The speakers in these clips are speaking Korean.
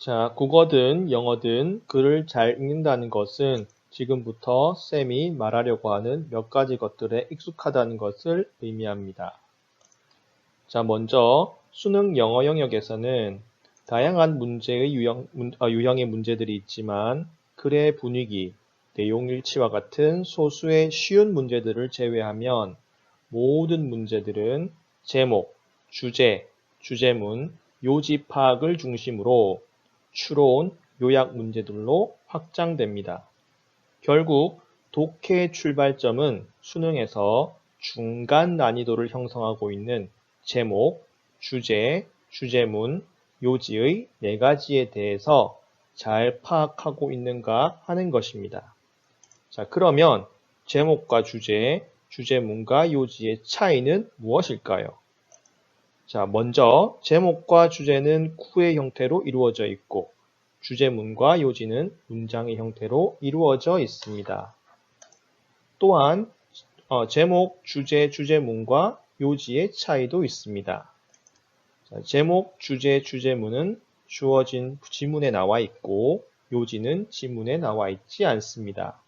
자, 국어든 영어든 글을 잘 읽는다는 것은 지금부터 쌤이 말하려고 하는 몇 가지 것들에 익숙하다는 것을 의미합니다. 자, 먼저 수능 영어 영역에서는 다양한 문제의 유형의 문제들이 있지만 글의 분위기, 내용 일치와 같은 소수의 쉬운 문제들을 제외하면 모든 문제들은 제목, 주제, 주제문, 요지 파악을 중심으로 추론, 요약 문제들로 확장됩니다. 결국 독해의 출발점은 수능에서 중간 난이도를 형성하고 있는 제목, 주제, 주제문, 요지의 4가지에 대해서 잘 파악하고 있는가 하는 것입니다. 자, 그러면 제목과 주제, 주제문과 요지의 차이는 무엇일까요? 자, 먼저 제목과 주제는 구의 형태로 이루어져 있고 주제문과 요지는 문장의 형태로 이루어져 있습니다. 또한 제목, 주제, 주제문과 요지의 차이도 있습니다. 자, 제목, 주제, 주제문은 주어진 지문에 나와 있고 요지는 지문에 나와 있지 않습니다.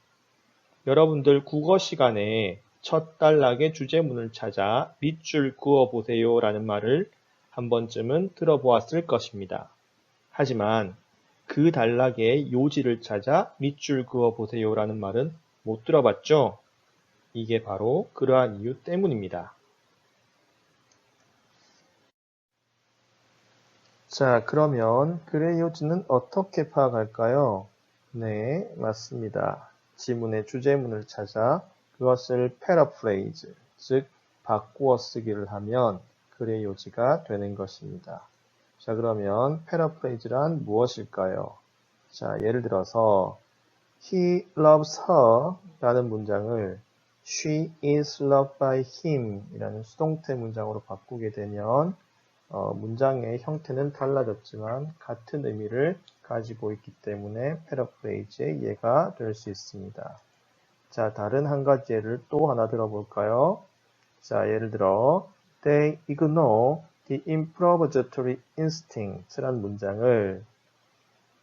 여러분들 국어 시간에 첫 단락의 주제문을 찾아 밑줄 그어보세요 라는 말을 한 번쯤은 들어보았을 것입니다. 하지만 그 단락의 요지를 찾아 밑줄 그어보세요 라는 말은 못 들어봤죠? 이게 바로 그러한 이유 때문입니다. 자, 그러면 글의 요지는 어떻게 파악할까요? 네, 맞습니다. 지문의 주제문을 찾아 그것을 패러프레이즈, 즉 바꾸어 쓰기를 하면 글의 요지가 되는 것입니다. 자, 그러면 패러프레이즈란 무엇일까요? 자, 예를 들어서 He loves her 라는 문장을 She is loved by him 이라는 수동태 문장으로 바꾸게 되면 문장의 형태는 달라졌지만 같은 의미를 가지고 있기 때문에 패러프레이즈의 예가 될 수 있습니다. 자, 다른 한 가지 예를 또 하나 들어볼까요? 자, 예를 들어 They ignore the improvisatory instinct라는 문장을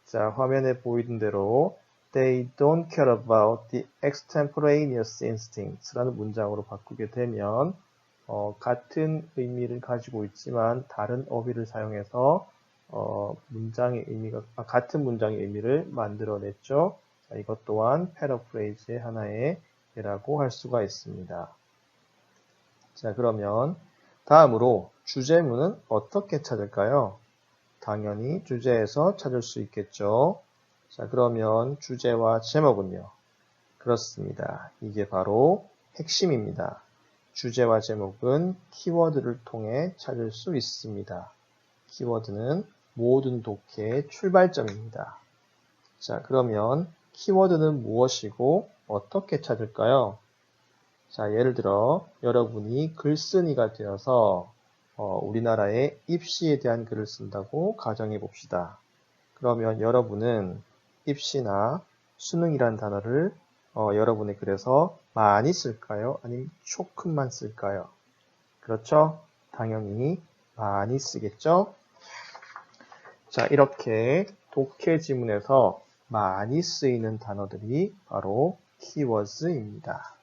자, 화면에 보이는 대로 They don't care about the extemporaneous instincts라는 문장으로 바꾸게 되면 같은 의미를 가지고 있지만 다른 어휘를 사용해서 같은 문장의 의미를 만들어냈죠. 자, 이것 또한 패러프레이즈의 하나의 예라고 할 수가 있습니다. 자, 그러면 다음으로 주제문은 어떻게 찾을까요? 당연히 주제에서 찾을 수 있겠죠. 자, 그러면 주제와 제목은요? 그렇습니다. 이게 바로 핵심입니다. 주제와 제목은 키워드를 통해 찾을 수 있습니다. 키워드는 모든 독해의 출발점입니다. 자, 그러면 키워드는 무엇이고 어떻게 찾을까요? 자, 예를 들어 여러분이 글쓴이가 되어서 우리나라의 입시에 대한 글을 쓴다고 가정해 봅시다. 그러면 여러분은 입시나 수능이란 단어를 여러분의 글에서 많이 쓸까요? 아니면 조금만 쓸까요? 그렇죠? 당연히 많이 쓰겠죠? 자, 이렇게 독해 지문에서 많이 쓰이는 단어들이 바로 키워드입니다.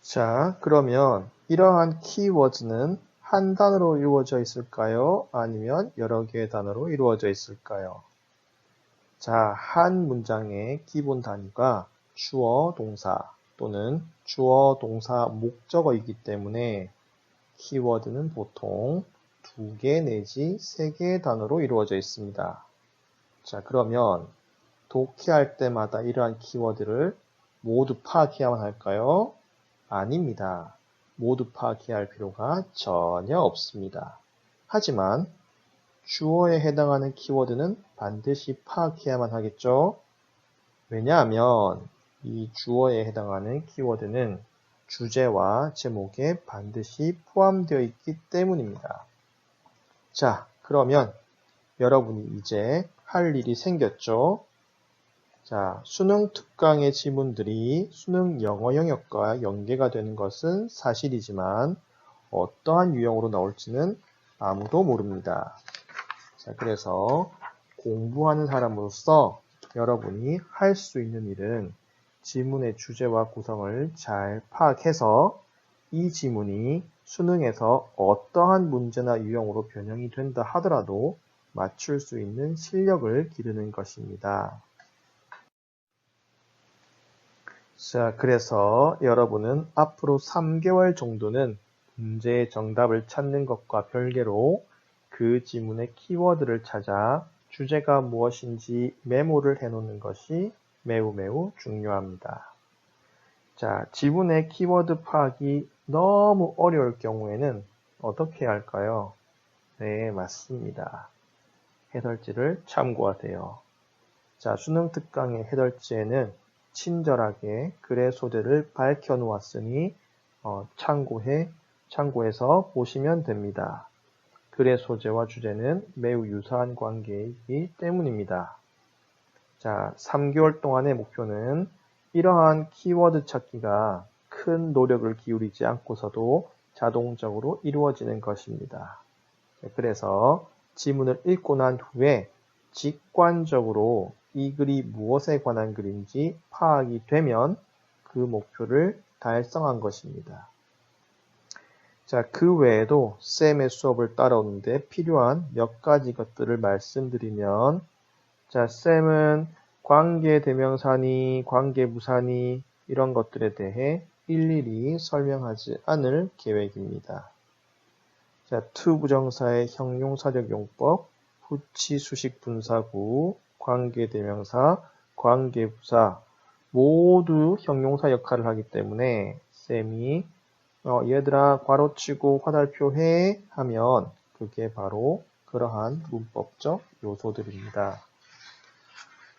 자, 그러면 이러한 키워드는 한 단어로 이루어져 있을까요? 아니면 여러 개의 단어로 이루어져 있을까요? 자, 한 문장의 기본 단위가 주어, 동사 또는 주어, 동사, 목적어이기 때문에 키워드는 보통 2개 내지 3개의 단어로 이루어져 있습니다. 자, 그러면 독해할 때마다 이러한 키워드를 모두 파악해야만 할까요? 아닙니다. 모두 파악해야 할 필요가 전혀 없습니다. 하지만 주어에 해당하는 키워드는 반드시 파악해야만 하겠죠? 왜냐하면 이 주어에 해당하는 키워드는 주제와 제목에 반드시 포함되어 있기 때문입니다. 자, 그러면 여러분이 이제 할 일이 생겼죠? 자, 수능 특강의 지문들이 수능 영어 영역과 연계가 되는 것은 사실이지만 어떠한 유형으로 나올지는 아무도 모릅니다. 자, 그래서 공부하는 사람으로서 여러분이 할 수 있는 일은 지문의 주제와 구성을 잘 파악해서 이 지문이 수능에서 어떠한 문제나 유형으로 변형이 된다 하더라도 맞출 수 있는 실력을 기르는 것입니다. 자, 그래서 여러분은 앞으로 3개월 정도는 문제의 정답을 찾는 것과 별개로 그 지문의 키워드를 찾아 주제가 무엇인지 메모를 해놓는 것이 매우 중요합니다. 자, 지문의 키워드 파악이 너무 어려울 경우에는 어떻게 해야 할까요? 네, 맞습니다. 해설지를 참고하세요. 자, 수능 특강의 해설지에는 친절하게 글의 소재를 밝혀 놓았으니 참고해서 보시면 됩니다. 글의 소재와 주제는 매우 유사한 관계이기 때문입니다. 자, 3개월 동안의 목표는 이러한 키워드 찾기가 큰 노력을 기울이지 않고서도 자동적으로 이루어지는 것입니다. 그래서 지문을 읽고 난 후에 직관적으로 이 글이 무엇에 관한 글인지 파악이 되면 그 목표를 달성한 것입니다. 자, 그 외에도 쌤의 수업을 따라오는데 필요한 몇 가지 것들을 말씀드리면, 자, 쌤은 관계대명사니, 관계부사니 이런 것들에 대해 일일이 설명하지 않을 계획입니다. 자, to 부정사의 형용사적 용법, 후치 수식 분사구, 관계대명사, 관계부사 모두 형용사 역할을 하기 때문에 쌤이 얘들아 괄호치고 화살표 해 하면 그게 바로 그러한 문법적 요소들입니다.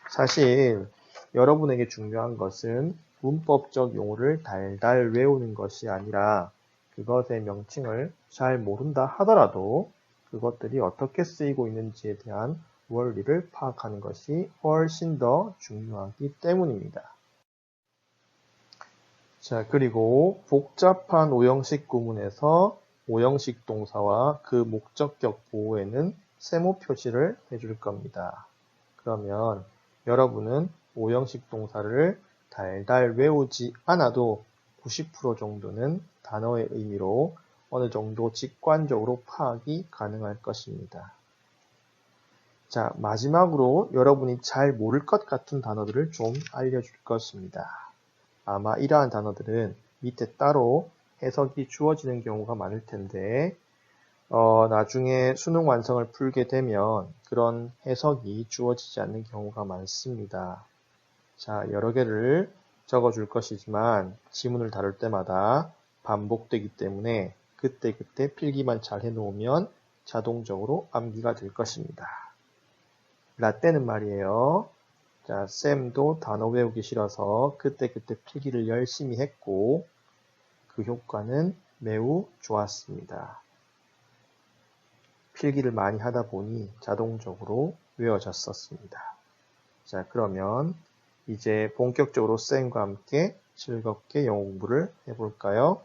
사실 여러분에게 중요한 것은 문법적 용어를 달달 외우는 것이 아니라 그것의 명칭을 잘 모른다 하더라도 그것들이 어떻게 쓰이고 있는지에 대한 원리를 파악하는 것이 훨씬 더 중요하기 때문입니다. 자, 그리고 복잡한 오형식 구문에서 오형식 동사와 그 목적격 보호에는 세모 표시를 해줄 겁니다. 그러면 여러분은 오형식 동사를 달달 외우지 않아도 90% 정도는 단어의 의미로 어느 정도 직관적으로 파악이 가능할 것입니다. 자, 마지막으로 여러분이 잘 모를 것 같은 단어들을 좀 알려줄 것입니다. 아마 이러한 단어들은 밑에 따로 해석이 주어지는 경우가 많을 텐데 나중에 수능 완성을 풀게 되면 그런 해석이 주어지지 않는 경우가 많습니다. 자, 여러 개를 적어줄 것이지만 지문을 다룰 때마다 반복되기 때문에 그때그때 필기만 잘 해놓으면 자동적으로 암기가 될 것입니다. 라떼는 말이에요. 자, 쌤도 단어 외우기 싫어서 그때그때 필기를 열심히 했고 그 효과는 매우 좋았습니다. 필기를 많이 하다 보니 자동적으로 외워졌었습니다. 자, 그러면 이제 본격적으로 쌤과 함께 즐겁게 영어 공부를 해볼까요?